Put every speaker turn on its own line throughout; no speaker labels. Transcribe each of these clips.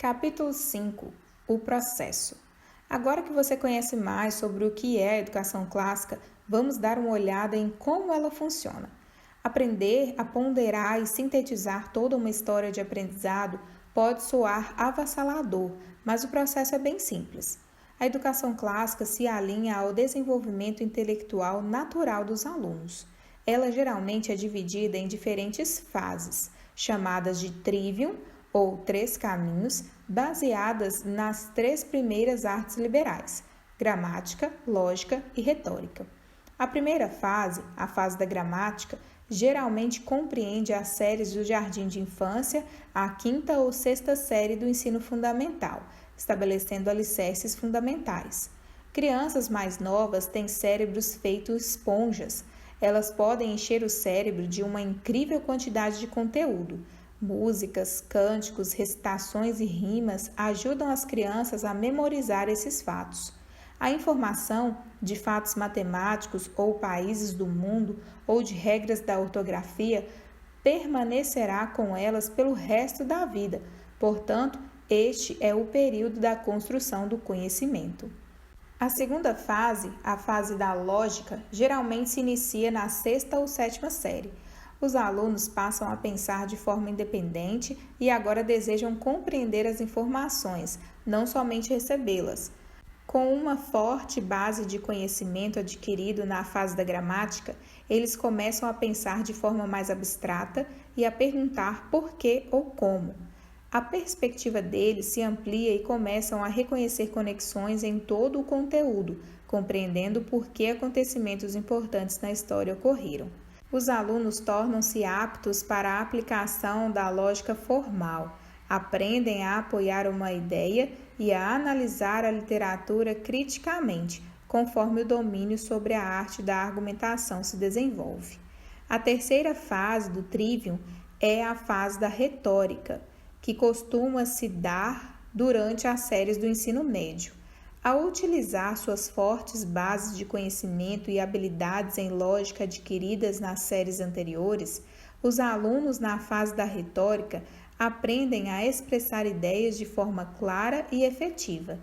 Capítulo 5. O processo. Agora que você conhece mais sobre o que é a educação clássica, vamos dar uma olhada em como ela funciona. Aprender a ponderar e sintetizar toda uma história de aprendizado pode soar avassalador, mas o processo é bem simples. A educação clássica se alinha ao desenvolvimento intelectual natural dos alunos. Ela geralmente é dividida em diferentes fases, chamadas de trivium, ou três caminhos, baseadas nas três primeiras artes liberais: gramática, lógica e retórica. A primeira fase, a fase da gramática, geralmente compreende as séries do jardim de infância à quinta ou sexta série do ensino fundamental, estabelecendo alicerces fundamentais. Crianças mais novas têm cérebros feitos esponjas. Elas podem encher o cérebro de uma incrível quantidade de conteúdo. Músicas, cânticos, recitações e rimas ajudam as crianças a memorizar esses fatos. A informação de fatos matemáticos ou países do mundo ou de regras da ortografia permanecerá com elas pelo resto da vida. Portanto, este é o período da construção do conhecimento. A segunda fase, a fase da lógica, geralmente se inicia na sexta ou sétima série. Os alunos passam a pensar de forma independente e agora desejam compreender as informações, não somente recebê-las. Com uma forte base de conhecimento adquirido na fase da gramática, eles começam a pensar de forma mais abstrata e a perguntar por que ou como. A perspectiva deles se amplia e começam a reconhecer conexões em todo o conteúdo, compreendendo por que acontecimentos importantes na história ocorreram. Os alunos tornam-se aptos para a aplicação da lógica formal, aprendem a apoiar uma ideia e a analisar a literatura criticamente, conforme o domínio sobre a arte da argumentação se desenvolve. A terceira fase do trivium é a fase da retórica, que costuma se dar durante as séries do ensino médio. Ao utilizar suas fortes bases de conhecimento e habilidades em lógica adquiridas nas séries anteriores, os alunos na fase da retórica aprendem a expressar ideias de forma clara e efetiva.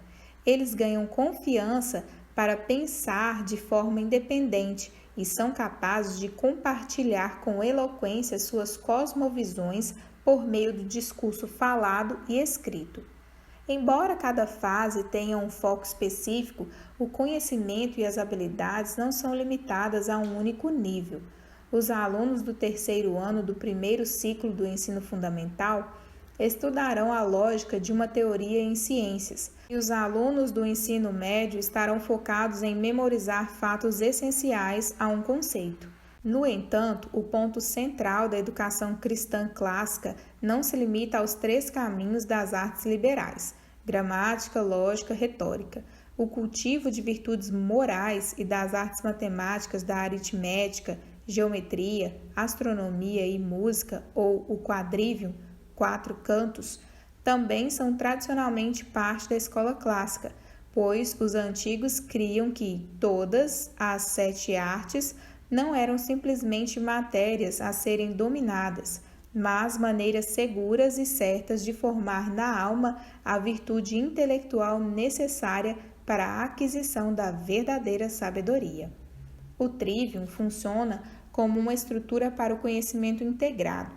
Eles ganham confiança para pensar de forma independente e são capazes de compartilhar com eloquência suas cosmovisões por meio do discurso falado e escrito. Embora cada fase tenha um foco específico, o conhecimento e as habilidades não são limitadas a um único nível. Os alunos do terceiro ano do primeiro ciclo do ensino fundamental estudarão a lógica de uma teoria em ciências, e os alunos do ensino médio estarão focados em memorizar fatos essenciais a um conceito. No entanto, o ponto central da educação cristã clássica não se limita aos três caminhos das artes liberais: gramática, lógica, retórica. O cultivo de virtudes morais e das artes matemáticas da aritmética, geometria, astronomia e música, ou o quadrivium, quatro cantos, também são tradicionalmente parte da escola clássica, pois os antigos criam que todas as 7 artes não eram simplesmente matérias a serem dominadas, mas maneiras seguras e certas de formar na alma a virtude intelectual necessária para a aquisição da verdadeira sabedoria. O trivium funciona como uma estrutura para o conhecimento integrado.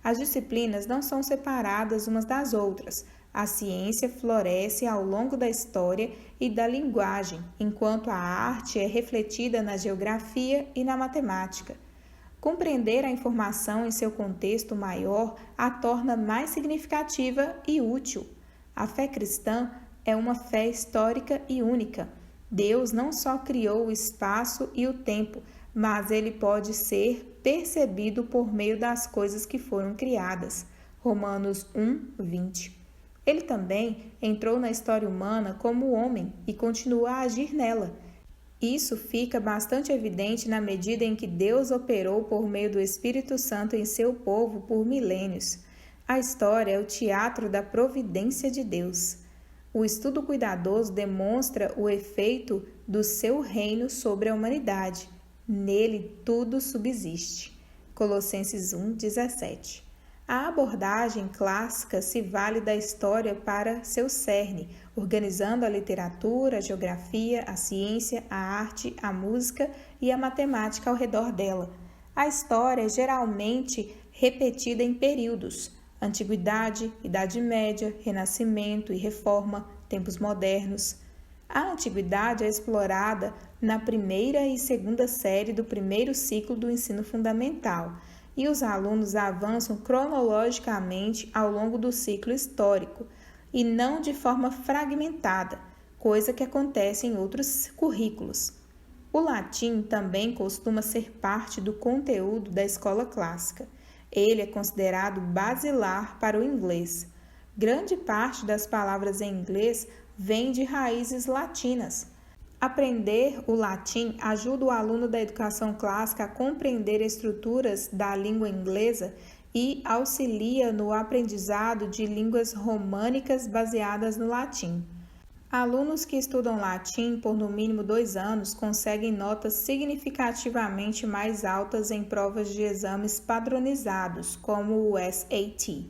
As disciplinas não são separadas umas das outras. A ciência floresce ao longo da história e da linguagem, enquanto a arte é refletida na geografia e na matemática. Compreender a informação em seu contexto maior a torna mais significativa e útil. A fé cristã é uma fé histórica e única. Deus não só criou o espaço e o tempo, mas ele pode ser percebido por meio das coisas que foram criadas. Romanos 1:20. Ele também entrou na história humana como homem e continua a agir nela. Isso fica bastante evidente na medida em que Deus operou por meio do Espírito Santo em seu povo por milênios. A história é o teatro da providência de Deus. O estudo cuidadoso demonstra o efeito do seu reino sobre a humanidade. Nele tudo subsiste. Colossenses 1:17. A abordagem clássica se vale da história para seu cerne, organizando a literatura, a geografia, a ciência, a arte, a música e a matemática ao redor dela. A história é geralmente repetida em períodos: Antiguidade, Idade Média, Renascimento e Reforma, tempos modernos. A Antiguidade é explorada na primeira e segunda série do primeiro ciclo do ensino fundamental, e os alunos avançam cronologicamente ao longo do ciclo histórico, e não de forma fragmentada, coisa que acontece em outros currículos. O latim também costuma ser parte do conteúdo da escola clássica. Ele é considerado basilar para o inglês. Grande parte das palavras em inglês vem de raízes latinas. Aprender o latim ajuda o aluno da educação clássica a compreender estruturas da língua inglesa e auxilia no aprendizado de línguas românicas baseadas no latim. Alunos que estudam latim por no mínimo 2 anos conseguem notas significativamente mais altas em provas de exames padronizados, como o SAT.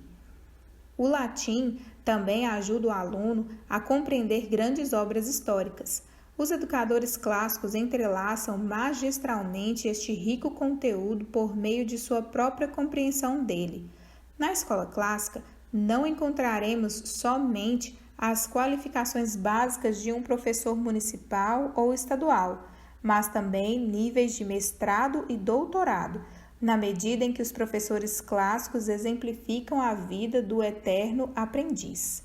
O latim também ajuda o aluno a compreender grandes obras históricas. Os educadores clássicos entrelaçam magistralmente este rico conteúdo por meio de sua própria compreensão dele. Na escola clássica, não encontraremos somente as qualificações básicas de um professor municipal ou estadual, mas também níveis de mestrado e doutorado, na medida em que os professores clássicos exemplificam a vida do eterno aprendiz.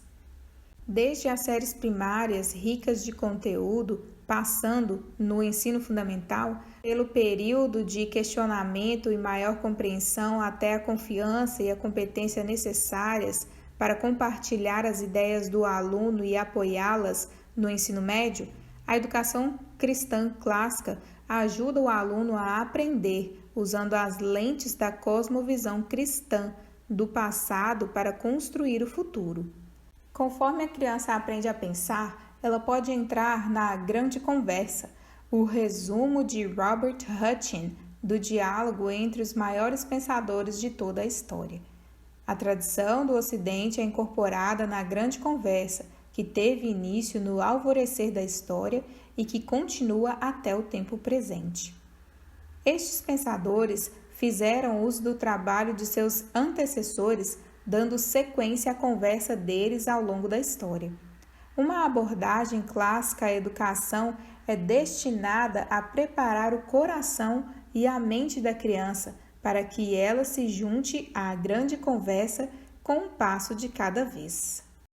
Desde as séries primárias ricas de conteúdo, passando no ensino fundamental, pelo período de questionamento e maior compreensão até a confiança e a competência necessárias para compartilhar as ideias do aluno e apoiá-las no ensino médio, a educação cristã clássica ajuda o aluno a aprender usando as lentes da cosmovisão cristã do passado para construir o futuro. Conforme a criança aprende a pensar, ela pode entrar na grande conversa, o resumo de Robert Hutton do diálogo entre os maiores pensadores de toda a história. A tradição do Ocidente é incorporada na grande conversa, que teve início no alvorecer da história e que continua até o tempo presente. Estes pensadores fizeram uso do trabalho de seus antecessores, dando sequência à conversa deles ao longo da história. Uma abordagem clássica à educação é destinada a preparar o coração e a mente da criança para que ela se junte à grande conversa com um passo de cada vez.